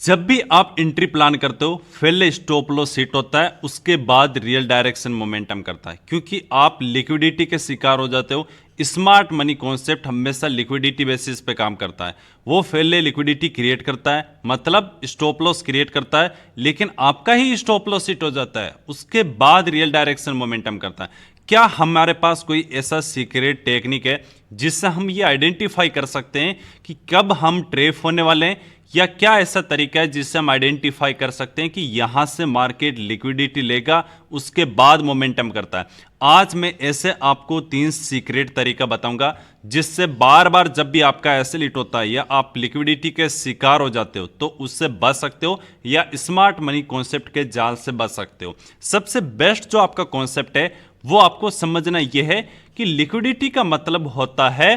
जब भी आप एंट्री प्लान करते हो पहले स्टॉप लॉस हिट होता है, उसके बाद रियल डायरेक्शन मोमेंटम करता है, क्योंकि आप लिक्विडिटी के शिकार हो जाते हो। स्मार्ट मनी कॉन्सेप्ट हमेशा लिक्विडिटी बेसिस पे काम करता है। वो पहले लिक्विडिटी क्रिएट करता है, मतलब स्टॉप लॉस क्रिएट करता है, लेकिन आपका ही स्टॉप लॉस हिट हो जाता है, उसके बाद रियल डायरेक्शन मोमेंटम करता है। क्या हमारे पास कोई ऐसा सीक्रेट टेक्निक है जिससे हम ये आइडेंटिफाई कर सकते हैं कि कब हम ट्रेप होने वाले हैं, या क्या ऐसा तरीका है जिससे हम आइडेंटिफाई कर सकते हैं कि यहां से मार्केट लिक्विडिटी लेगा, उसके बाद मोमेंटम करता है? आज मैं ऐसे आपको 3 सीक्रेट तरीका बताऊंगा जिससे बार बार जब भी आपका एसेट हिट होता है या आप लिक्विडिटी के शिकार हो जाते हो तो उससे बच सकते हो, या स्मार्ट मनी कॉन्सेप्ट के जाल से बच सकते हो। सबसे बेस्ट जो आपका कॉन्सेप्ट है वो आपको समझना यह है कि लिक्विडिटी का मतलब होता है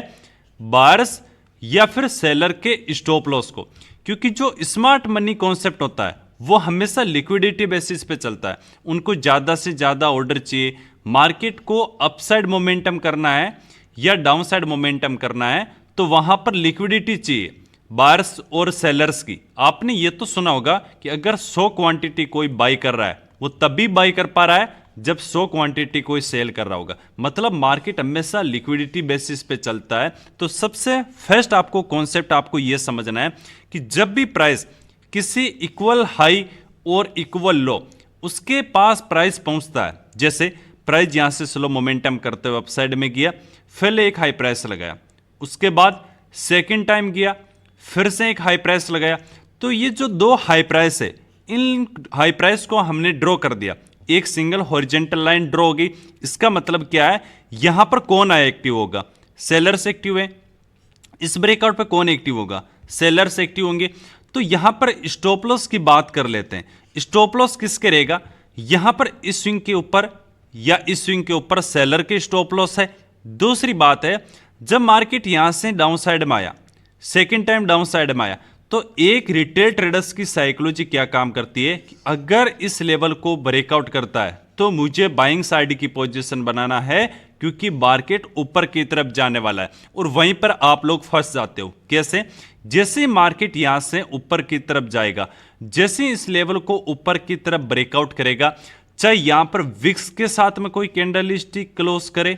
बायर्स या फिर सेलर के स्टॉप लॉस को, क्योंकि जो स्मार्ट मनी कॉन्सेप्ट होता है वो हमेशा लिक्विडिटी बेसिस पे चलता है। उनको ज़्यादा से ज़्यादा ऑर्डर चाहिए, मार्केट को अपसाइड मोमेंटम करना है या डाउनसाइड मोमेंटम करना है तो वहां पर लिक्विडिटी चाहिए बायर्स और सेलर्स की। आपने ये तो सुना होगा कि अगर 100 क्वांटिटी कोई बाई कर रहा है वो तभी बाई कर पा रहा है जब 100 क्वांटिटी कोई सेल कर रहा होगा, मतलब मार्केट हमेशा लिक्विडिटी बेसिस पे चलता है। तो सबसे फर्स्ट आपको कॉन्सेप्ट आपको यह समझना है कि जब भी प्राइस किसी इक्वल हाई और इक्वल लो उसके पास प्राइस पहुंचता है, जैसे प्राइस यहां से स्लो मोमेंटम करते हुए अपसाइड में गया, फिर एक हाई प्राइस लगाया, उसके बाद सेकेंड टाइम गया, फिर से एक हाई प्राइस लगाया, तो ये जो 2 हाई प्राइस है इन हाई प्राइस को हमने ड्रॉ कर दिया, एक सिंगल हॉरिजॉन्टल लाइन ड्रॉ होगी। इसका मतलब क्या है, यहां पर कौन आया एक्टिव होगा? सेलर्स एक्टिव है। इस ब्रेकआउट पे कौन एक्टिव होगा? सेलर्स एक्टिव होंगे। तो यहां पर स्टॉप लॉस की बात कर लेते हैं। स्टॉप लॉस किसके रहेगा? यहां पर इस स्विंग के ऊपर या इस स्विंग के ऊपर सेलर के स्टॉप लॉस है। दूसरी बात है, जब मार्केट यहां से डाउन साइड में आया, सेकेंड टाइम डाउन साइड में आया, तो एक रिटेल ट्रेडर्स की साइकोलॉजी क्या काम करती है कि अगर इस लेवल को ब्रेकआउट करता है तो मुझे बाइंग साइड की पोजीशन बनाना है, क्योंकि मार्केट ऊपर की तरफ जाने वाला है। और वहीं पर आप लोग फंस जाते हो। कैसे? जैसे मार्केट यहां से ऊपर की तरफ जाएगा, जैसे इस लेवल को ऊपर की तरफ ब्रेकआउट करेगा, चाहे यहां पर विक्स के साथ में कोई कैंडल स्टिक क्लोज करे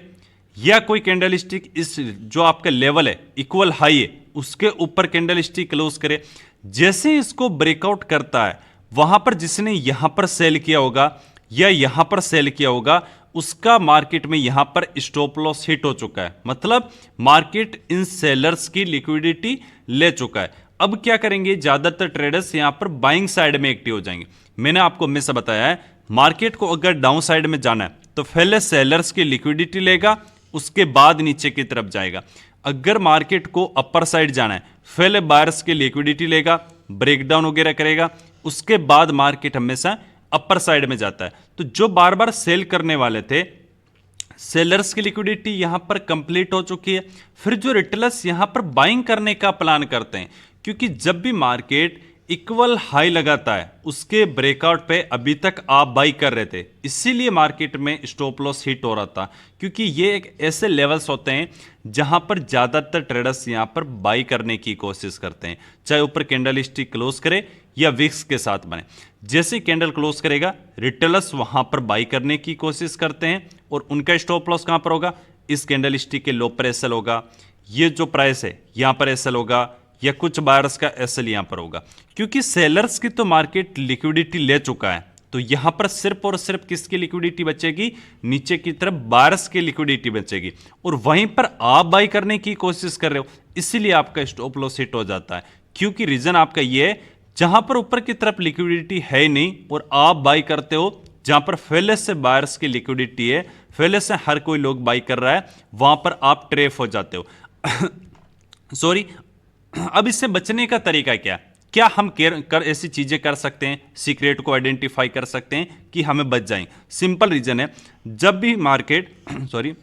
या कोई कैंडल स्टिक इस जो आपका लेवल है इक्वल हाई है उसके ऊपर कैंडल स्टिक क्लोज करे, जैसे इसको ब्रेकआउट करता है वहां पर जिसने यहां पर सेल किया होगा या यहां पर सेल किया होगा उसका मार्केट में यहां पर स्टॉप लॉस हिट हो चुका है, मतलब मार्केट इन सेलर्स की लिक्विडिटी ले चुका है। अब क्या करेंगे? ज्यादातर ट्रेडर्स यहां पर बाइंग साइड में एक्टिव हो जाएंगे। मैंने आपको हमेशा बताया है, मार्केट को अगर डाउन साइड में जाना है तो पहले सेलर्स की लिक्विडिटी लेगा, उसके बाद नीचे की तरफ जाएगा। अगर मार्केट को अपर साइड जाना है पहले बायर्स की लिक्विडिटी लेगा, ब्रेकडाउन वगैरह करेगा, उसके बाद मार्केट हमेशा अपर साइड में जाता है। तो जो बार बार सेल करने वाले थे, सेलर्स की लिक्विडिटी यहां पर कंप्लीट हो चुकी है। फिर जो रिटेलर्स यहां पर बाइंग करने का प्लान करते हैं, क्योंकि जब भी मार्केट इक्वल हाई लगाता है उसके ब्रेकआउट पे अभी तक आप बाई कर रहे थे, इसीलिए मार्केट में स्टॉप लॉस हिट हो रहा था, क्योंकि ये एक ऐसे लेवल्स होते हैं जहां पर ज्यादातर ट्रेडर्स यहां पर बाई करने की कोशिश करते हैं, चाहे ऊपर कैंडल स्टिक क्लोज करे या विक्स के साथ बने। जैसे कैंडल क्लोज करेगा रिटेलर्स वहां पर बाई करने की कोशिश करते हैं, और उनका स्टॉप लॉस कहां पर होगा? इस कैंडल स्टिक के लो पर एसएल होगा, ये जो प्राइस है यहां पर एसएल होगा, या कुछ बायर्स का एसएल यहां पर होगा। क्योंकि सेलर्स की तो मार्केट लिक्विडिटी ले चुका है, तो यहां पर सिर्फ और सिर्फ किसकी लिक्विडिटी बचेगी? नीचे की तरफ बायर्स की लिक्विडिटी बचेगी, और वहीं पर आप बाई करने की कोशिश कर रहे हो, इसीलिए आपका स्टॉप लॉस हिट हो जाता है। क्योंकि रीजन आपका ये है, जहां पर ऊपर की तरफ लिक्विडिटी है ही नहीं और आप बाई करते हो, जहां पर पहले से बायर्स की लिक्विडिटी है, पहले से हर कोई लोग बाई कर रहा है, वहां पर आप ट्रेप हो जाते हो। सॉरी। अब इससे बचने का तरीका क्या हम ऐसी चीजें कर सकते हैं, सीक्रेट को आइडेंटिफाई कर सकते हैं कि हमें बच जाएं? सिंपल रीजन है, जब भी मार्केट सॉरी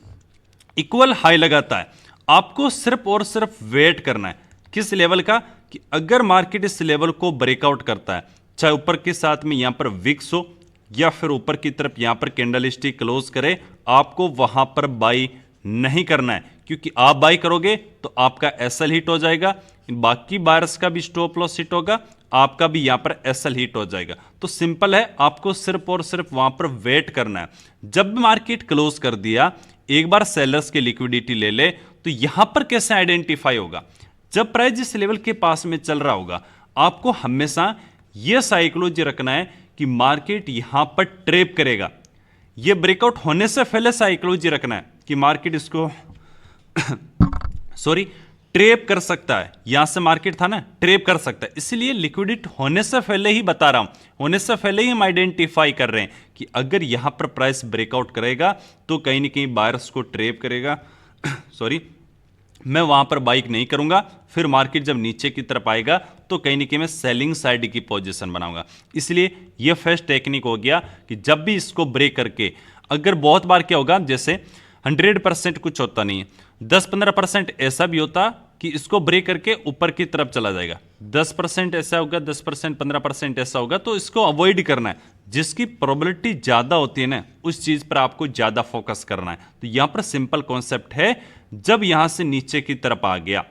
इक्वल हाई लगाता है आपको सिर्फ और सिर्फ वेट करना है। किस लेवल का? कि अगर मार्केट इस लेवल को ब्रेकआउट करता है, चाहे ऊपर के साथ में यहां पर विक्स हो या फिर ऊपर की तरफ यहां पर कैंडल स्टिक क्लोज करे, आपको वहां पर बाई नहीं करना है, क्योंकि आप बाई करोगे तो आपका एसएल हिट हो जाएगा, बाकी बायर्स का भी स्टॉप लॉस हिट होगा, आपका भी यहां पर एसएल हिट हो जाएगा। तो सिंपल है, आपको सिर्फ और सिर्फ वहां पर वेट करना है। जब मार्केट क्लोज कर दिया, एक बार सेलर्स की लिक्विडिटी ले ले, तो यहां पर कैसे आइडेंटिफाई होगा? जब प्राइस जिस लेवल के पास में चल रहा होगा, आपको हमेशा यह साइकोलॉजी रखना है कि मार्केट यहां पर ट्रेप करेगा। यह ब्रेकआउट होने से पहले साइकोलॉजी रखना है कि मार्केट इसको सॉरी ट्रेप कर सकता है। यहां से मार्केट था ना, ट्रेप कर सकता है। इसलिए लिक्विडिटी होने से पहले ही बता रहा हूं, होने से पहले ही हम आइडेंटिफाई कर रहे हैं कि अगर यहां पर प्राइस ब्रेकआउट करेगा तो कहीं ना कहीं बायर्स को ट्रेप करेगा। सॉरी, मैं वहां पर बाइक नहीं करूंगा। फिर मार्केट जब नीचे की तरफ आएगा तो कहीं ना कहीं मैं सेलिंग साइड की पोजीशन बनाऊंगा। इसलिए यह फर्स्ट टेक्निक हो गया कि जब भी इसको ब्रेक करके, अगर बहुत बार क्या होगा, जैसे 100% कुछ होता नहीं है, 10-15% ऐसा भी होता कि इसको ब्रेक करके ऊपर की तरफ चला जाएगा। 10% ऐसा होगा, 10% 15% ऐसा होगा, तो इसको अवॉइड करना है। जिसकी प्रोबेबिलिटी ज्यादा होती है ना, उस चीज पर आपको ज्यादा फोकस करना है। तो यहां पर सिंपल कॉन्सेप्ट है, जब यहां से नीचे की तरफ आ गया,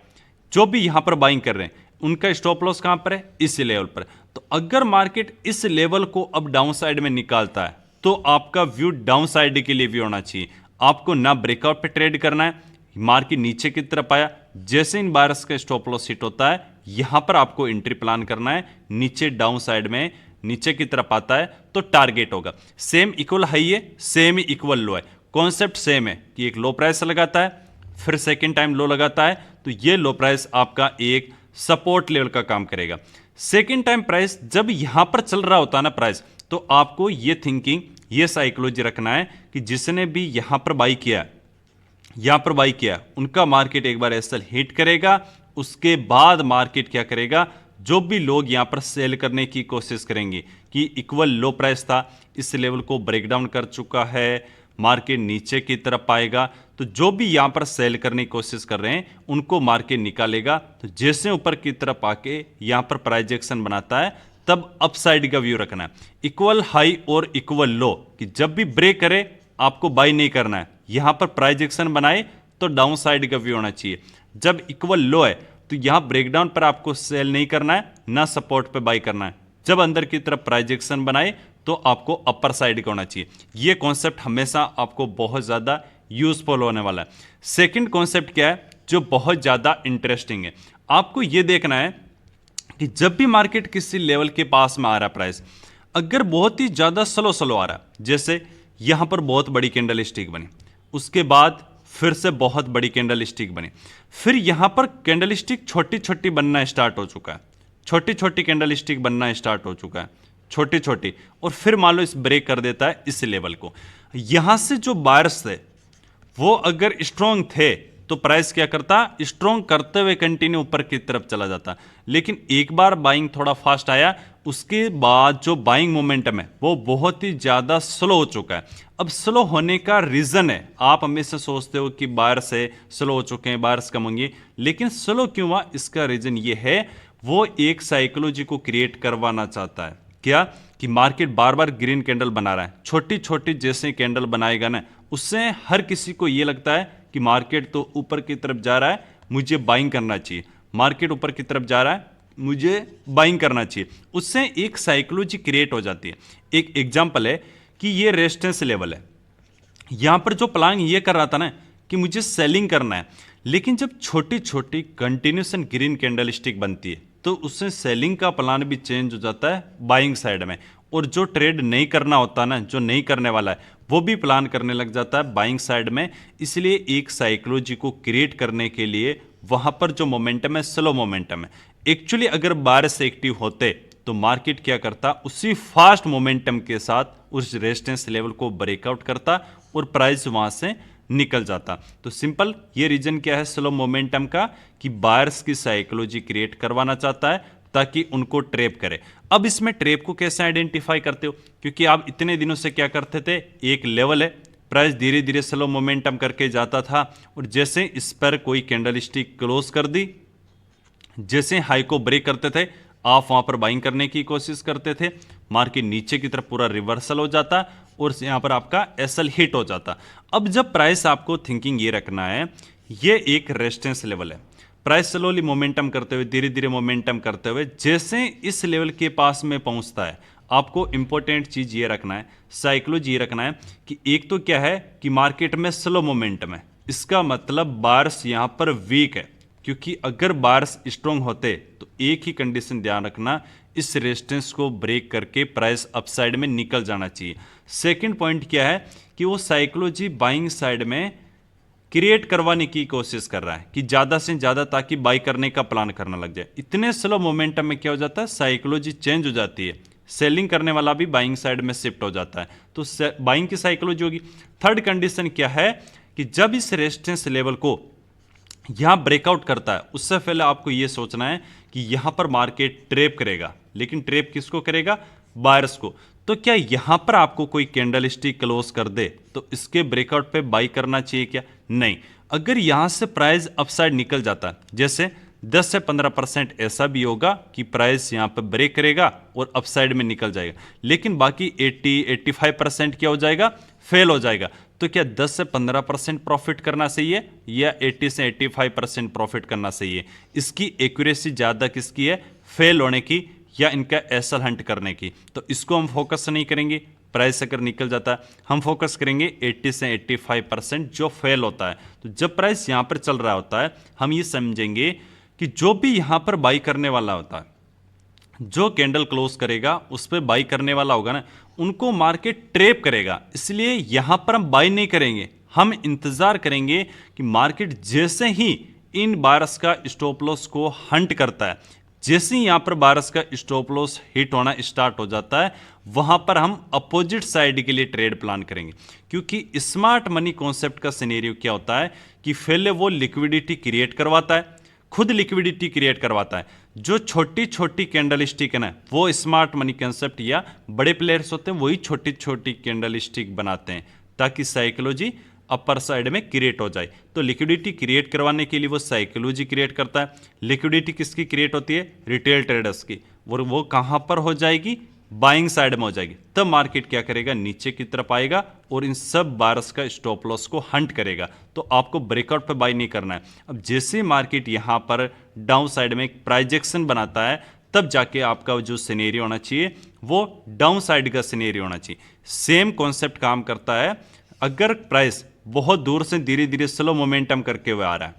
जो भी यहां पर बाइंग कर रहे हैं उनका स्टॉप लॉस कहां पर है? इस लेवल पर। तो अगर मार्केट इस लेवल को अब डाउन साइड में निकालता है तो आपका व्यू डाउन साइड के लिए भी होना चाहिए। आपको ना ब्रेकआउट पे ट्रेड करना है। मार्केट नीचे की तरफ आया, जैसे इन बायर्स का स्टॉप लॉस हिट होता है, यहां पर आपको एंट्री प्लान करना है। नीचे डाउन साइड में नीचे की तरफ आता है तो टारगेट होगा सेम इक्वल हाई है, सेम इक्वल लो है। कॉन्सेप्ट सेम है कि एक लो प्राइस लगाता है, फिर सेकेंड टाइम लो लगाता है, तो ये लो प्राइस आपका एक सपोर्ट लेवल का काम करेगा। सेकेंड टाइम प्राइस जब यहां पर चल रहा होता है ना प्राइस, तो आपको ये थिंकिंग, ये साइकोलॉजी रखना है कि जिसने भी यहां पर बाई किया, यहां पर बाई किया, उनका मार्केट एक बार एसएल हिट करेगा। उसके बाद मार्केट क्या करेगा? जो भी लोग यहां पर सेल करने की कोशिश करेंगे कि इक्वल लो प्राइस था, इस लेवल को ब्रेकडाउन कर चुका है, मार्केट नीचे की तरफ आएगा, तो जो भी यहां पर सेल करने की कोशिश कर रहे हैं उनको मार्केट निकालेगा। तो जैसे ऊपर की तरफ आके यहां पर प्राइस एक्शन बनाता है, तब अपसाइड का व्यू रखना है। इक्वल हाई और इक्वल लो कि जब भी ब्रेक करे आपको बाई नहीं करना है। यहां पर प्राइस एक्शन बनाए तो डाउन साइड का व्यू होना चाहिए। जब इक्वल लो है तो यहां ब्रेकडाउन पर आपको सेल नहीं करना है, ना सपोर्ट पे बाई करना है। जब अंदर की तरफ प्राइस एक्शन बनाए तो आपको अपर साइड का होना चाहिए। यह कॉन्सेप्ट हमेशा आपको बहुत ज्यादा यूजफुल होने वाला है। सेकंड कॉन्सेप्ट क्या है जो बहुत ज्यादा इंटरेस्टिंग है? आपको यह देखना है कि जब भी मार्केट किसी लेवल के पास में आ रहा है प्राइस, अगर बहुत ही ज्यादा स्लो स्लो आ रहा है, जैसे यहां पर बहुत बड़ी कैंडल स्टिक बनी, उसके बाद फिर से बहुत बड़ी कैंडल स्टिक बनी, फिर यहां पर कैंडल स्टिक छोटी छोटी बनना स्टार्ट हो चुका है, छोटी छोटी कैंडल स्टिक बनना स्टार्ट हो चुका है, छोटी छोटी, और फिर मान लो इस ब्रेक कर देता है इस लेवल को। यहां से जो बायर्स थे वो अगर स्ट्रॉन्ग थे तो प्राइस क्या करता? स्ट्रॉन्ग करते हुए कंटिन्यू ऊपर की तरफ चला जाता। लेकिन एक बार बाइंग थोड़ा फास्ट आया, उसके बाद जो बाइंग मोमेंटम है वो बहुत ही ज्यादा स्लो हो चुका है। अब स्लो होने का रीजन है, आप हमेशा सोचते हो कि बायर्स से स्लो हो चुके हैं, बायर्स कम होंगे, लेकिन स्लो क्यों हुआ? इसका रीजन ये है, वो एक साइकोलॉजी को क्रिएट करवाना चाहता है। क्या? कि मार्केट बार बार ग्रीन कैंडल बना रहा है, छोटी छोटी जैसे कैंडल बनाएगा ना, उससे हर किसी को यह लगता है कि मार्केट तो ऊपर की तरफ जा रहा है, मुझे बाइंग करना चाहिए। मार्केट ऊपर की तरफ जा रहा है, मुझे बाइंग करना चाहिए। उससे एक साइकोलॉजी क्रिएट हो जाती है। एक एग्जांपल है कि ये रेजिस्टेंस लेवल है, यहां पर जो प्लान ये कर रहा था ना कि मुझे सेलिंग करना है, लेकिन जब छोटी छोटी कंटिन्यूसन ग्रीन कैंडल स्टिक बनती है तो उससे सेलिंग का प्लान भी चेंज हो जाता है बाइंग साइड में, और जो ट्रेड नहीं करना होता ना, जो नहीं करने वाला है, वो भी प्लान करने लग जाता है बाइंग साइड में। इसलिए एक साइकोलॉजी को क्रिएट करने के लिए वहां पर जो मोमेंटम है, स्लो मोमेंटम है। एक्चुअली अगर बायर्स एक्टिव होते तो मार्केट क्या करता? उसी फास्ट मोमेंटम के साथ उस रेजिस्टेंस लेवल को ब्रेकआउट करता और प्राइस वहां से निकल जाता। तो सिंपल ये रीजन क्या है स्लो मोमेंटम का, कि बायर्स की साइकोलॉजी क्रिएट करवाना चाहता है ताकि उनको ट्रैप करे। अब इसमें ट्रैप को कैसे आइडेंटिफाई करते हो? क्योंकि आप इतने दिनों से क्या करते थे, एक लेवल है, प्राइस धीरे धीरे स्लो मोमेंटम करके जाता था, और जैसे इस पर कोई कैंडल स्टिक क्लोज कर दी, जैसे हाई को ब्रेक करते थे, आप वहां पर बाइंग करने की कोशिश करते थे, मार्केट नीचे की तरफ पूरा रिवर्सल हो जाता और यहाँ पर आपका एसएल हिट हो जाता। अब जब प्राइस आपको थिंकिंग ये रखना है, ये एक रेजिस्टेंस लेवल है, प्राइस स्लोली मोमेंटम करते हुए, धीरे धीरे मोमेंटम करते हुए जैसे इस लेवल के पास में पहुंचता है, आपको इंपॉर्टेंट चीज ये रखना है, साइकोलॉजी ये रखना है कि एक तो क्या है कि मार्केट में स्लो मोमेंटम है, इसका मतलब बायर्स यहां पर वीक है, क्योंकि अगर बायर्स स्ट्रॉन्ग होते तो एक ही कंडीशन ध्यान रखना, इस रेजिस्टेंस को ब्रेक करके प्राइस अपसाइड में निकल जाना चाहिए। सेकंड पॉइंट क्या है कि वो साइकोलॉजी बाइंग साइड में क्रिएट करवाने की कोशिश कर रहा है कि ज्यादा से ज्यादा, ताकि बाई करने का प्लान करना लग जाए। इतने स्लो मोमेंटम में क्या हो जाता है, साइकोलॉजी चेंज हो जाती है, सेलिंग करने वाला भी बाइंग साइड में शिफ्ट हो जाता है, तो बाइंग की साइकोलॉजी होगी। थर्ड कंडीशन क्या है कि जब इस रेजिस्टेंस लेवल को यहां ब्रेकआउट करता है, उससे पहले आपको यह सोचना है कि यहां पर मार्केट ट्रैप करेगा, लेकिन ट्रैप किसको करेगा, बायर्स को। तो क्या यहां पर आपको कोई कैंडल स्टिक क्लोज कर दे तो इसके ब्रेकआउट पे बाई करना चाहिए क्या, नहीं। अगर यहां से प्राइस अपसाइड निकल जाता है, जैसे 10 से 15% ऐसा भी होगा कि प्राइस यहां पर ब्रेक करेगा और अपसाइड में निकल जाएगा, लेकिन बाकी 80-85% क्या हो जाएगा, फेल हो जाएगा। तो क्या 10 से 15% प्रॉफिट करना सही है या 80 से 85% प्रॉफिट करना सही है? इसकी एक्यूरेसी ज्यादा किसकी है, फेल होने की या इनका एसएल हंट करने की? तो इसको हम फोकस नहीं करेंगे, प्राइस अगर निकल जाता है हम फोकस करेंगे 80 से 85% जो फेल होता है। तो जब प्राइस यहां पर चल रहा होता है, हम ये समझेंगे कि जो भी यहां पर बाई करने वाला होता है, जो कैंडल क्लोज करेगा उस पर बाई करने वाला होगा ना, उनको मार्केट ट्रैप करेगा, इसलिए यहां पर हम बाई नहीं करेंगे, हम इंतजार करेंगे कि मार्केट जैसे ही इन बायर्स का स्टॉप लॉस को हंट करता है, जैसे ही यहां पर बायर्स का स्टॉप लॉस हिट होना स्टार्ट हो जाता है, वहां पर हम अपोजिट साइड के लिए ट्रेड प्लान करेंगे। क्योंकि स्मार्ट मनी कॉन्सेप्ट का सिनेरियो क्या होता है कि पहले वो लिक्विडिटी क्रिएट करवाता है, खुद लिक्विडिटी क्रिएट करवाता है। जो छोटी छोटी कैंडल स्टिक है ना, वो स्मार्ट मनी कॉन्सेप्ट या बड़े प्लेयर्स होते हैं, वही छोटी छोटी कैंडल स्टिक बनाते हैं ताकि साइकोलॉजी अपर साइड में क्रिएट हो जाए। तो लिक्विडिटी क्रिएट करवाने के लिए वो साइकोलॉजी क्रिएट करता है। लिक्विडिटी किसकी क्रिएट होती है, रिटेल ट्रेडर्स की, और वो कहां पर हो जाएगी, बाइंग साइड में हो जाएगी। तब मार्केट क्या करेगा, नीचे की तरफ आएगा और इन सब बायर्स का स्टॉप लॉस को हंट करेगा। तो आपको ब्रेकआउट पे बाई नहीं करना है। अब जैसे मार्केट यहां पर डाउन साइड में एक प्राइजेक्शन बनाता है, तब जाके आपका जो सिनेरियो होना चाहिए वो डाउन साइड का सिनेरियो होना चाहिए। सेम कॉन्सेप्ट काम करता है अगर प्राइस बहुत दूर से धीरे धीरे स्लो मोमेंटम करके हुए आ रहा है,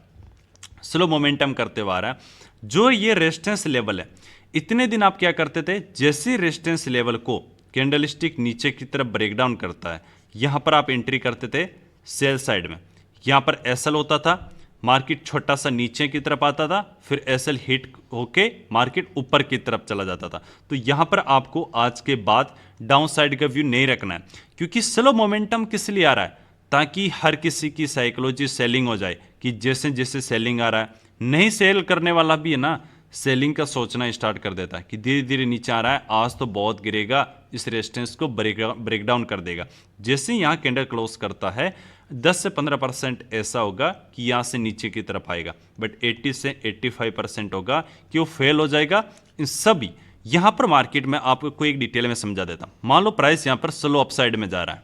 स्लो मोमेंटम करते हुए आ रहा है, जो ये रेजिस्टेंस लेवल है, इतने दिन आप क्या करते थे, जैसे रेजिस्टेंस लेवल को कैंडल स्टिक नीचे की तरफ ब्रेकडाउन करता है, यहां पर आप एंट्री करते थे सेल साइड में, यहां पर एसएल होता था, मार्केट छोटा सा नीचे की तरफ आता था, फिर एसएल हिट होके मार्केट ऊपर की तरफ चला जाता था। तो यहां पर आपको आज के बाद डाउन साइड का व्यू नहीं रखना है, क्योंकि स्लो मोमेंटम किस लिए आ रहा है, ताकि हर किसी की साइकोलॉजी सेलिंग हो जाए कि जैसे जैसे सेलिंग आ रहा है, नहीं सेल करने वाला भी है ना, सेलिंग का सोचना स्टार्ट कर देता है कि धीरे धीरे नीचे आ रहा है, आज तो बहुत गिरेगा, इस रेजिस्टेंस को ब्रेकडाउन कर देगा। जैसे यहाँ कैंडल क्लोज करता है 10 से 15% ऐसा होगा कि यहाँ से नीचे की तरफ आएगा, बट 80 से 85% होगा कि वो फेल हो जाएगा। इन सभी यहाँ पर मार्केट में आपको एक डिटेल में समझा देता हूँ। मान लो प्राइस यहाँ पर स्लो अपसाइड में जा रहा है,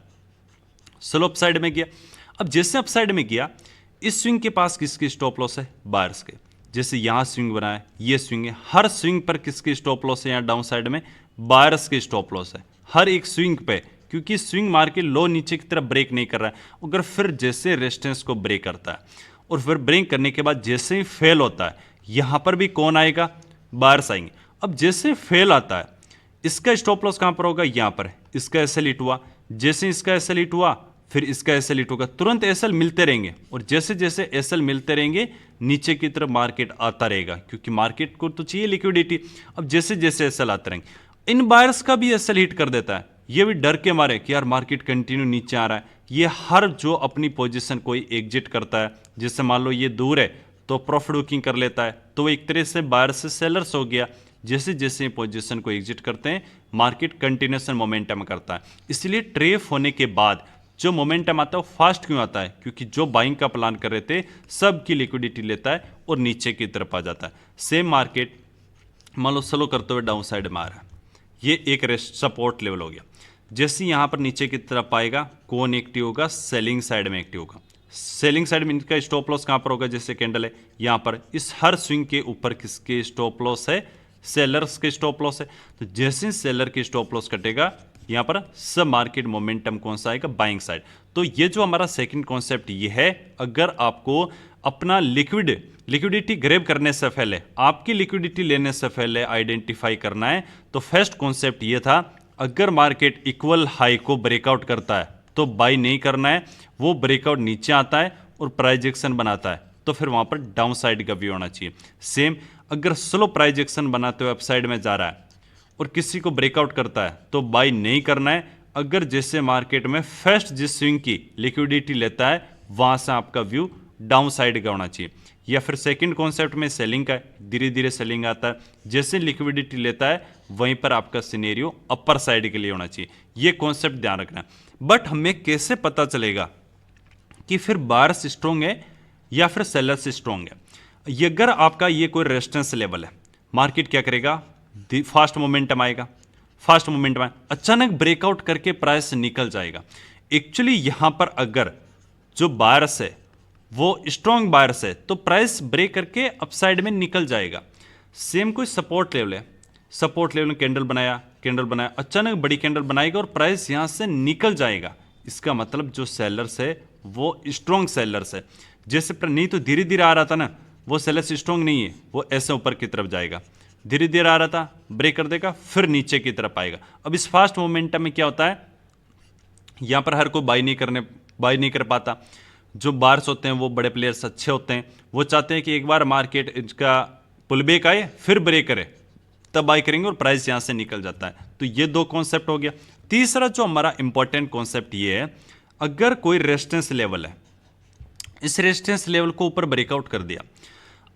स्लो अपसाइड में गया। अब जैसे अपसाइड में गया, इस स्विंग के पास किसके स्टॉप लॉस है, बायर्स के। जैसे यहां स्विंग बना है, ये स्विंग है, हर स्विंग पर किसके स्टॉप लॉस है, यहां डाउन साइड में बायर्स के स्टॉप लॉस है हर एक स्विंग पे, क्योंकि स्विंग मार्केट लो नीचे की तरफ ब्रेक नहीं कर रहा है। अगर फिर जैसे रेजिस्टेंस को ब्रेक करता है और फिर ब्रेक करने के बाद जैसे ही फेल होता है, यहां पर भी कौन आएगा, बायर्स आएंगे। अब जैसे फेल आता है, इसका स्टॉप लॉस कहां पर होगा, यहां पर, इसका एसएल हिट हुआ, जैसे इसका एसएल हिट हुआ फिर इसका एसएल हिट होगा, तुरंत एसएल मिलते रहेंगे, और जैसे जैसे एसएल मिलते रहेंगे नीचे की तरफ मार्केट आता रहेगा, क्योंकि मार्केट को तो चाहिए लिक्विडिटी। अब जैसे जैसे एसएल आते रहेंगे, इन बायर्स का भी एसएल हिट कर देता है, ये भी डर के मारे कि यार मार्केट कंटिन्यू नीचे आ रहा है। ये हर जो अपनी पोजीशन कोई एग्जिट करता है, जैसे मान लो ये दूर है तो प्रॉफिट बुकिंग कर लेता है, तो वो एक तरह से बायर से सेलर्स हो गया। जैसे जैसे पोजीशन को एग्जिट करते हैं, मार्केट कंटिन्यूएशन मोमेंटम करता है। इसलिए ट्रेप होने के बाद जो मोमेंटम आता है वो फास्ट क्यों आता है, क्योंकि जो बाइंग का प्लान कर रहे थे सब की लिक्विडिटी लेता है और नीचे की तरफ आ जाता है। सेम मार्केट मान लो स्लो करते हुए डाउन साइड में आ रहा है, ये एक सपोर्ट लेवल हो गया। जैसे यहाँ पर नीचे की तरफ आएगा कौन एक्टिव होगा, सेलिंग साइड में एक्टिव होगा। सेलिंग साइड में इनका स्टॉप लॉस कहाँ पर होगा, जैसे कैंडल है यहाँ पर, इस हर स्विंग के ऊपर किसके स्टॉप लॉस है, सेलर्स के स्टॉप लॉस है। तो जैसे सेलर की स्टॉप लॉस कटेगा यहाँ पर सब मार्केट मोमेंटम कौन सा आएगा, बाइंग साइड। तो ये जो हमारा सेकंड कॉन्सेप्ट ये है, अगर आपको अपना लिक्विडिटी ग्रैब करने से पहले, आपकी लिक्विडिटी लेने से पहले आइडेंटिफाई करना है, तो फर्स्ट कॉन्सेप्ट ये था, अगर मार्केट इक्वल हाई को ब्रेकआउट करता है तो बाई नहीं करना है, वो ब्रेकआउट नीचे आता है और प्राइस एक्शन बनाता है तो फिर वहां पर डाउन साइड का व्यू होना चाहिए। सेम अगर स्लो प्राइस एक्शन बनाते हुए अपसाइड में जा रहा है और किसी को ब्रेकआउट करता है तो बाई नहीं करना है। अगर जैसे मार्केट में फर्स्ट जिस स्विंग की लिक्विडिटी लेता है वहां से आपका व्यू डाउन साइड का होना चाहिए। या फिर सेकंड कॉन्सेप्ट में सेलिंग का, धीरे धीरे सेलिंग आता है, जैसे लिक्विडिटी लेता है वहीं पर आपका सिनेरियो अपर साइड के लिए होना चाहिए। ये कॉन्सेप्ट ध्यान रखना। बट हमें कैसे पता चलेगा कि फिर बायर्स स्ट्रॉन्ग है या फिर सेलर्स स्ट्रॉन्ग है? ये अगर आपका ये कोई रेजिस्टेंस लेवल है, मार्केट क्या करेगा, फास्ट मोमेंटम आएगा, फास्ट मोमेंटम आए, अचानक ब्रेकआउट करके प्राइस निकल जाएगा। एक्चुअली यहां पर अगर जो बायर्स है वो स्ट्रॉन्ग बायर्स है तो प्राइस ब्रेक करके अपसाइड में निकल जाएगा। सेम कोई सपोर्ट लेवल है, सपोर्ट लेवल में कैंडल बनाया, अचानक बड़ी कैंडल बनाएगा और प्राइस यहां से निकल जाएगा। इसका मतलब जो सेलर्स है वो स्ट्रॉन्ग सेलर्स है। जैसे नहीं तो धीरे धीरे आ रहा था ना, वो सेलर्स स्ट्रॉन्ग नहीं है, वो ऐसे ऊपर की तरफ जाएगा, धीरे धीरे आ रहा था, ब्रेक कर देगा, फिर नीचे की तरफ आएगा। अब इस फास्ट मोमेंटम में क्या होता है, यहां पर हर कोई बाई नहीं कर पाता। जो बार्स होते हैं वो बड़े प्लेयर्स अच्छे होते हैं, वो चाहते हैं कि एक बार मार्केट इसका पुलबैक आए फिर ब्रेक करे, तब बाई करेंगे और प्राइस यहां से निकल जाता है। तो ये दो कॉन्सेप्ट हो गया। तीसरा जो हमारा इंपॉर्टेंट कॉन्सेप्ट ये है, अगर कोई रेजिस्टेंस लेवल है, इस रेजिस्टेंस लेवल को ऊपर ब्रेकआउट कर दिया,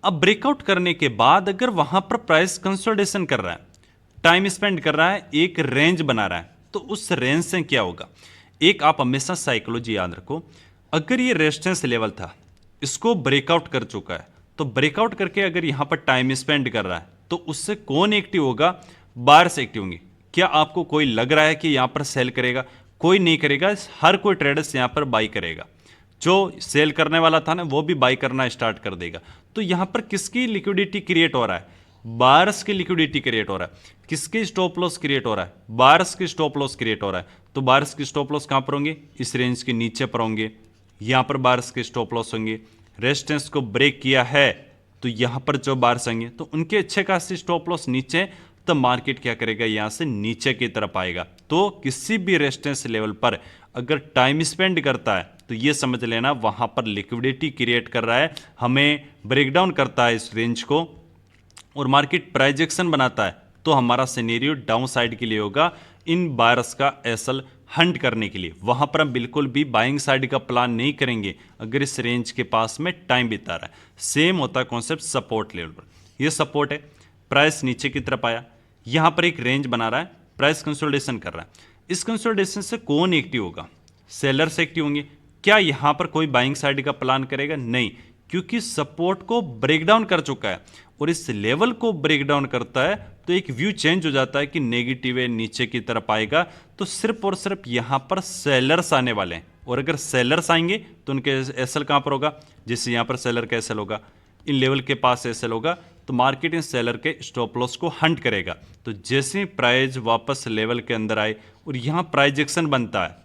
अब ब्रेकआउट करने के बाद अगर वहां पर प्राइस कंसोलिडेशन कर रहा है, टाइम स्पेंड कर रहा है, एक रेंज बना रहा है, तो उस रेंज से क्या होगा, एक आप हमेशा साइकोलॉजी याद रखो, अगर ये रेजिस्टेंस लेवल था, इसको ब्रेकआउट कर चुका है, तो ब्रेकआउट करके अगर यहां पर टाइम स्पेंड कर रहा है तो उससे कौन एक्टिव होगा, बायर्स एक्टिव होंगे। क्या आपको कोई लग रहा है कि यहां पर सेल करेगा? कोई नहीं करेगा, हर कोई ट्रेडर्स यहां पर बाई करेगा। जो सेल करने वाला था ना वो भी बाई करना स्टार्ट कर देगा। तो यहां पर किसकी लिक्विडिटी क्रिएट हो रहा है, बायर्स की लिक्विडिटी क्रिएट हो रहा है। किसके स्टॉप लॉस क्रिएट हो रहा है, बायर्स की स्टॉप लॉस क्रिएट हो रहा है। तो बायर्स की स्टॉप लॉस कहां पर होंगे, इस रेंज के नीचे पर होंगे, यहां पर बायर्स के स्टॉप लॉस होंगे। रेजिस्टेंस को ब्रेक किया है तो यहां पर जो बायर्स आएंगे तो उनके अच्छे खासे स्टॉप लॉस नीचे, तब मार्केट क्या करेगा, यहां से नीचे की तरफ आएगा। तो किसी भी रेजिस्टेंस लेवल पर अगर टाइम स्पेंड करता है तो ये समझ लेना वहां पर लिक्विडिटी क्रिएट कर रहा है, हमें ब्रेकडाउन करता है इस रेंज को और मार्केट प्राइजेक्शन बनाता है, तो हमारा सिनेरियो डाउन साइड के लिए होगा, इन बायर्स का एसल हंट करने के लिए। वहां पर हम बिल्कुल भी बाइंग साइड का प्लान नहीं करेंगे अगर इस रेंज के पास में टाइम बिता रहा है। सेम होता है कॉन्सेप्ट सपोर्ट लेवल पर। यह सपोर्ट है, प्राइस नीचे की तरफ आया, यहां पर एक रेंज बना रहा है, प्राइस कंसोलिडेशन कर रहा है। इस कंसोलिडेशन से कौन एक्टिव होगा, सेलर्स एक्टिव होंगे। क्या यहां पर कोई बाइंग साइड का प्लान करेगा? नहीं, क्योंकि सपोर्ट को ब्रेकडाउन कर चुका है और इस लेवल को ब्रेकडाउन करता है तो एक व्यू चेंज हो जाता है कि नेगेटिव है, नीचे की तरफ आएगा। तो सिर्फ और सिर्फ यहां पर सेलर्स आने वाले हैं और अगर सेलर्स आएंगे तो उनके एसएल कहां पर होगा, जैसे यहां पर सेलर का एसएल होगा, इन लेवल के पास एसएल होगा, तो मार्केट इन सेलर के स्टॉप लॉस को हंट करेगा। तो जैसे प्राइस वापस लेवल के अंदर आए और यहां प्राइजेक्शन बनता है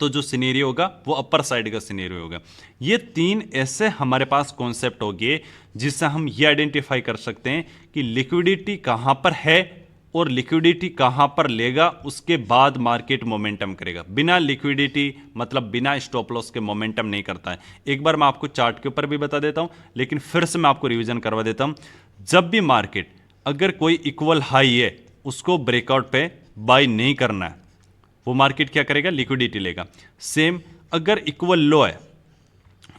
तो जो सिनेरियो होगा वो अपर साइड का सिनेरियो होगा। ये तीन ऐसे हमारे पास कॉन्सेप्ट हो गए जिससे हम ये आइडेंटिफाई कर सकते हैं कि लिक्विडिटी कहां पर है और लिक्विडिटी कहां पर लेगा, उसके बाद मार्केट मोमेंटम करेगा। बिना लिक्विडिटी मतलब बिना स्टॉप लॉस के मोमेंटम नहीं करता है। एक बार मैं आपको चार्ट के ऊपर भी बता देता हूं, लेकिन फिर से मैं आपको रिवीजन करवा देता हूं। जब भी मार्केट अगर कोई इक्वल हाई है उसको ब्रेकआउट पे बाय नहीं करना है, वो मार्केट क्या करेगा, लिक्विडिटी लेगा। सेम अगर इक्वल लो है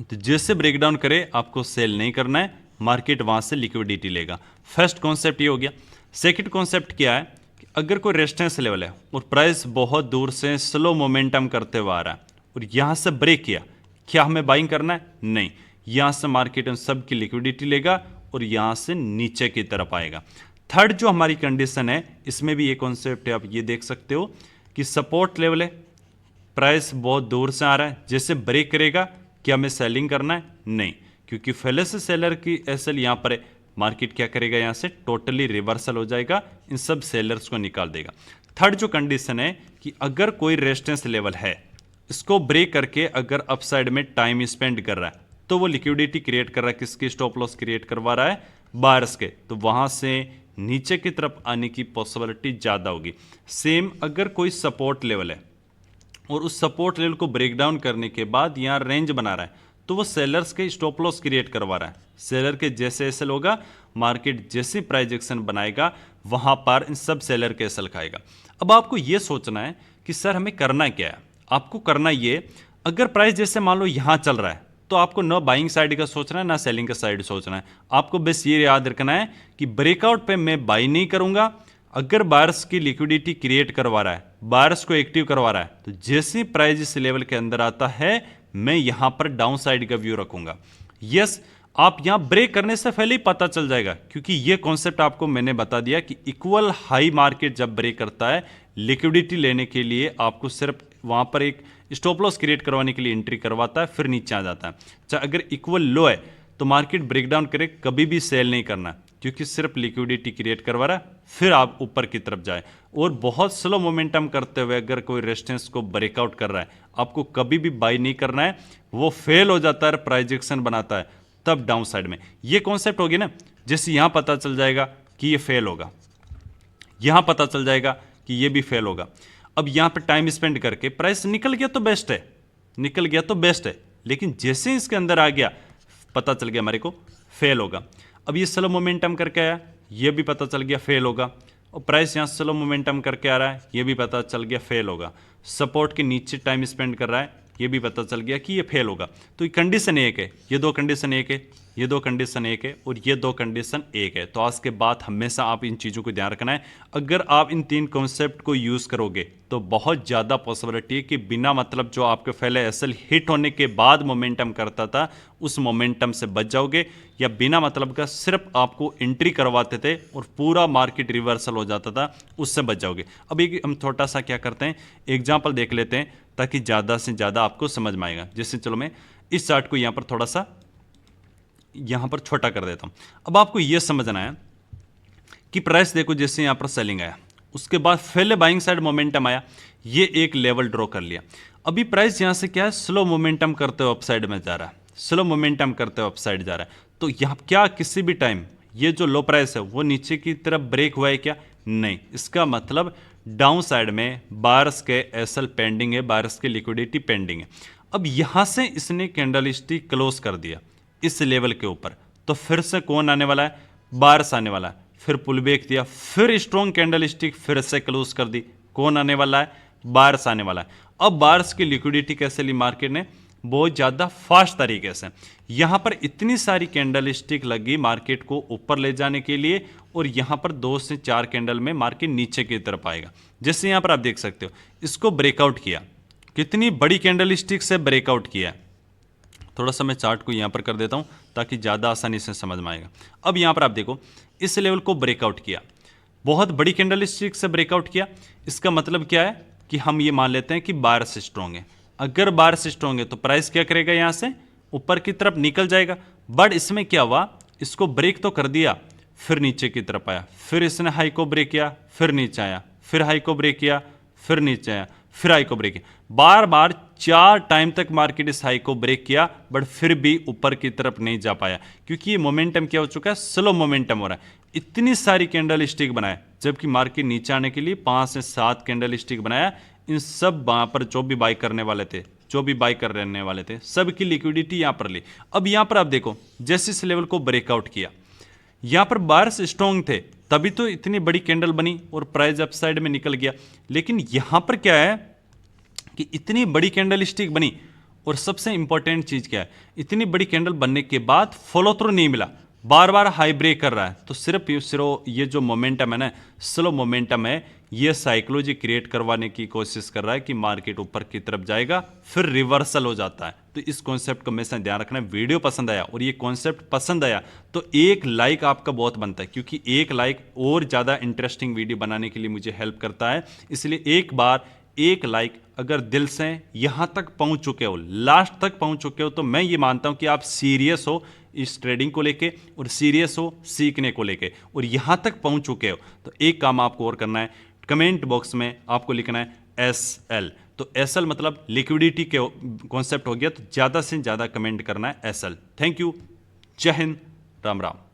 तो जैसे ब्रेकडाउन करे आपको सेल नहीं करना है, मार्केट वहां से लिक्विडिटी लेगा। फर्स्ट कॉन्सेप्ट ये हो गया। सेकंड कॉन्सेप्ट क्या है कि अगर कोई रेजिस्टेंस लेवल है और प्राइस बहुत दूर से स्लो मोमेंटम करते हुए आ रहा है और यहां से ब्रेक किया, क्या हमें बाइंग करना है? नहीं, यहां से मार्केट उन सब की लिक्विडिटी लेगा और यहां से नीचे की तरफ आएगा। थर्ड जो हमारी कंडीशन है, इसमें भी ये कॉन्सेप्ट है, आप ये देख सकते हो कि सपोर्ट लेवल है, प्राइस बहुत दूर से आ रहा है, जैसे ब्रेक करेगा क्या हमें सेलिंग करना है? नहीं, क्योंकि पहले से सेलर की एसएल यहाँ पर है, मार्केट क्या करेगा, यहाँ से टोटली रिवर्सल हो जाएगा, इन सब सेलर्स को निकाल देगा। थर्ड जो कंडीशन है कि अगर कोई रेजिस्टेंस लेवल है, इसको ब्रेक करके अगर अपसाइड में टाइम स्पेंड कर रहा है, तो वो लिक्विडिटी क्रिएट कर रहा है, किसकी स्टॉप लॉस क्रिएट करवा रहा है? बायर्स के, तो वहां से नीचे की तरफ आने की पॉसिबिलिटी ज्यादा होगी। सेम अगर कोई सपोर्ट लेवल है और उस सपोर्ट लेवल को ब्रेक डाउन करने के बाद यहाँ रेंज बना रहा है, तो वो सेलर्स के स्टॉप लॉस क्रिएट करवा रहा है। सेलर के जैसे एसएल होगा, मार्केट जैसी प्राइस एक्शन बनाएगा, वहां पर इन सब सेलर के एसएल खाएगा। अब आपको ये सोचना है कि सर हमें करना क्या है। आपको करना ये, अगर प्राइस जैसे मान लो यहां चल रहा है, तो आपको ना बाइंग साइड का सोचना है ना सेलिंग का साइड सोचना है। आपको बस ये याद रखना है कि ब्रेकआउट पे मैं बाई नहीं करूंगा। अगर बायर्स की लिक्विडिटी क्रिएट करवा रहा है, बायर्स को एक्टिव करवा रहा है, तो जैसे प्राइस इस लेवल के अंदर आता है, मैं यहां पर डाउन साइड का व्यू रखूंगा। यस, आप यहां ब्रेक करने से पहले ही पता चल जाएगा, क्योंकि यह कॉन्सेप्ट आपको मैंने बता दिया कि इक्वल हाई मार्केट जब ब्रेक करता है, लिक्विडिटी लेने के लिए आपको सिर्फ वहां पर एक स्टॉप लॉस क्रिएट करवाने के लिए एंट्री करवाता है, फिर नीचे आ जाता है। चाहे अगर इक्वल लो है तो मार्केट ब्रेकडाउन करे, कभी भी सेल नहीं करना, क्योंकि सिर्फ लिक्विडिटी क्रिएट करवा रहा है, फिर आप ऊपर की तरफ जाए। और बहुत स्लो मोमेंटम करते हुए अगर कोई रेजिस्टेंस को ब्रेकआउट कर रहा है, आपको कभी भी बाई नहीं करना है। वो फेल हो जाता है, प्राइस एक्शन बनाता है, तब डाउन साइड में। ये कॉन्सेप्ट होगी ना, जैसे यहां पता चल जाएगा कि ये फेल होगा, यहां पता चल जाएगा कि ये भी फेल होगा। अब यहां पर टाइम स्पेंड करके प्राइस निकल गया तो बेस्ट है, निकल गया तो बेस्ट है, लेकिन जैसे इसके अंदर आ गया, पता चल गया हमारे को फेल होगा। अब ये स्लो मोमेंटम करके आया, ये भी पता चल गया फेल होगा। और प्राइस यहां स्लो मोमेंटम करके आ रहा है, ये भी पता चल गया फेल होगा। सपोर्ट के नीचे टाइम स्पेंड कर रहा है, ये भी पता चल गया कि ये फेल होगा। तो ये कंडीशन एक है, ये दो कंडीशन एक है, ये दो कंडीशन एक है, और ये दो कंडीशन एक है। तो आज के बाद हमेशा आप इन चीज़ों को ध्यान रखना है। अगर आप इन तीन कॉन्सेप्ट को यूज़ करोगे तो बहुत ज़्यादा पॉसिबिलिटी है कि बिना मतलब जो आपके पहले एसएल हिट होने के बाद मोमेंटम करता था, उस मोमेंटम से बच जाओगे, या बिना मतलब का सिर्फ आपको एंट्री करवाते थे और पूरा मार्केट रिवर्सल हो जाता था, उससे बच जाओगे। अब एक हम छोटा सा क्या करते हैं, एग्जाम्पल देख लेते हैं, ताकि ज़्यादा से ज़्यादा आपको समझ में आएगा। जैसे चलो मैं इस चार्ट को यहाँ पर थोड़ा सा यहाँ पर छोटा कर देता हूँ। अब आपको यह समझना है कि प्राइस देखो, जैसे यहाँ पर सेलिंग आया, उसके बाद पहले बाइंग साइड मोमेंटम आया, ये एक लेवल ड्रॉ कर लिया। अभी प्राइस यहाँ से क्या है, स्लो मोमेंटम करते हुए अपसाइड में जा रहा है, स्लो मोमेंटम करते हुए अपसाइड जा रहा है। तो यहाँ क्या किसी भी टाइम ये जो लो प्राइस है वो नीचे की तरफ ब्रेक हुआ है क्या? नहीं। इसका मतलब डाउन साइड में बायर्स के एसएल पेंडिंग है, बायर्स की लिक्विडिटी पेंडिंग है। अब यहां से इसने कैंडलस्टिक क्लोज कर दिया इस लेवल के ऊपर, तो फिर से कौन आने वाला है? बायर्स आने वाला है। फिर पुल बैक दिया, फिर स्ट्रॉन्ग कैंडलस्टिक फिर से क्लोज कर दी, कौन आने वाला है? बायर्स आने वाला है। अब बायर्स की लिक्विडिटी कैसे ली मार्केट ने? बहुत ज्यादा फास्ट तरीके से। यहां पर इतनी सारी कैंडलस्टिक लगी मार्केट को ऊपर ले जाने के लिए, और यहां पर 2 से 4 कैंडल में मार्केट नीचे की तरफ आएगा। जैसे यहां पर आप देख सकते हो, इसको ब्रेकआउट किया, कितनी बड़ी कैंडलस्टिक से ब्रेकआउट किया। थोड़ा सा मैं चार्ट को यहां पर कर देता हूं ताकि ज्यादा आसानी से समझ में आएगा। अब यहां पर आप देखो, इस लेवल को ब्रेकआउट किया, बहुत बड़ी कैंडलस्टिक से ब्रेकआउट किया। इसका मतलब क्या है कि हम ये मान लेते हैं कि बायर्स स्ट्रॉन्ग है। अगर बायर्स स्ट्रॉन्ग है तो प्राइस क्या करेगा? यहां से ऊपर की तरफ निकल जाएगा। बट इसमें क्या हुआ, इसको ब्रेक तो कर दिया, फिर नीचे की तरफ आया, फिर इसने हाई को ब्रेक किया, फिर नीचे आया, फिर हाई को ब्रेक किया, फिर नीचे आया, फिर हाई को ब्रेक किया। बार बार 4 टाइम तक मार्केट इस हाई को ब्रेक किया, बट फिर भी ऊपर की तरफ नहीं जा पाया, क्योंकि ये मोमेंटम क्या हो चुका है? स्लो मोमेंटम हो रहा है। इतनी सारी कैंडल स्टिक बनाया, जबकि मार्केट नीचे आने के लिए 5 से 7 कैंडल स्टिक बनाया। इन सब वहां पर जो भी बाई करने वाले थे, जो भी बाई कर रहने वाले थे, सबकी लिक्विडिटी यहां पर ली। अब यहां पर आप देखो, जैसे इस लेवल को ब्रेकआउट किया, यहां पर बायर्स स्ट्रॉन्ग थे, तभी तो इतनी बड़ी कैंडल बनी और प्राइस अपसाइड में निकल गया। लेकिन यहां पर क्या है कि इतनी बड़ी कैंडल स्टिक बनी, और सबसे इंपॉर्टेंट चीज क्या है, इतनी बड़ी कैंडल बनने के बाद फॉलो थ्रू नहीं मिला, बार बार हाई ब्रेक कर रहा है। तो सिर्फ ये जो मोमेंटम है ना, स्लो मोमेंटम है, ये साइकोलॉजी क्रिएट करवाने की कोशिश कर रहा है कि मार्केट ऊपर की तरफ जाएगा, फिर रिवर्सल हो जाता है। तो इस कॉन्सेप्ट को हमेशा ध्यान रखना है। वीडियो पसंद आया और ये कॉन्सेप्ट पसंद आया तो एक लाइक आपका बहुत बनता है, क्योंकि एक लाइक और ज़्यादा इंटरेस्टिंग वीडियो बनाने के लिए मुझे हेल्प करता है। इसलिए एक बार एक लाइक, अगर दिल से यहां तक पहुंच चुके हो, लास्ट तक पहुंच चुके हो, तो मैं ये मानता हूं कि आप सीरियस हो इस ट्रेडिंग को लेके और सीरियस हो सीखने को लेके, और यहां तक पहुंच चुके हो तो एक काम आपको और करना है, कमेंट बॉक्स में आपको लिखना है SL। तो SL मतलब लिक्विडिटी के कॉन्सेप्ट हो गया, तो ज्यादा से ज्यादा कमेंट करना है SL। थैंक यू, जय हिंद, राम राम।